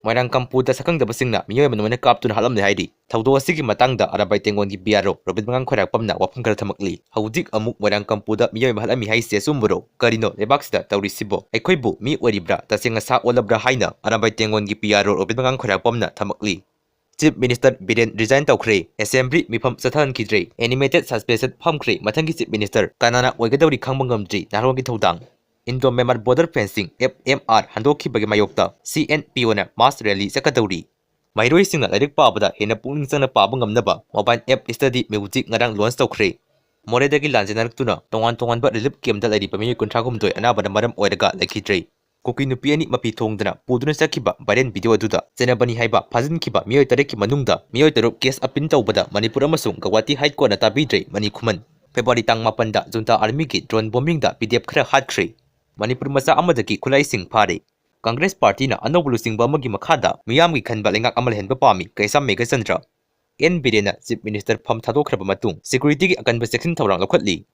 Moirang Kampuda sakangdabasingna miyoy manumana kaptuna halamne haidi thawdo asigi matangda arabai tengongi biaro robit mangang khorakpamna wafum khara thamakli haudik amuk Moirang Kampuda miyoy mahalami haise sumburo karino lebaksida tawrisibo aikhoibu mi oribra tasenga sa olabra haina arabai tengongi biaro robit mangang khorakpamna thamakli Chief Minister Biren resign tawkhre Assembly mifam sathan khidre animated suspension phamkhre mathangi Chief Minister kanana oigadawri khangbangamdri narongi thawdang Indo Myanmar Border Fencing FMR handokhi bagi mayokta CNPO na mass rally sakadawri Mairoi singna lairik pabada hena pungning changna paba ngamnaba mobile app study music ngarang launch tawkhre Moredagi lanjanaktuna tongan ba relief camp da lairi pami kunthagumdoi anabana maram oiraga laikhidre Koki nupi ani mapi thongdana puduna sakhiba viral video aduda jenabani haiba phajinkiba miyoi tareki manungda miyoi taruk case apin tawbada Manipur amasung Guwahati High Court na tabidre mani khuman February tang 8 da junta army ki drone bombing da PDF khara hatkre Manipur macha amadaki khulai sing phare Congress Party na anobulu singba magi makhada miyamgi khanba lengak amal henba pami kaisa Mega Chandra N Birena Chief Minister pham thadokhraba matung security ki akanba section thawrang lokhatli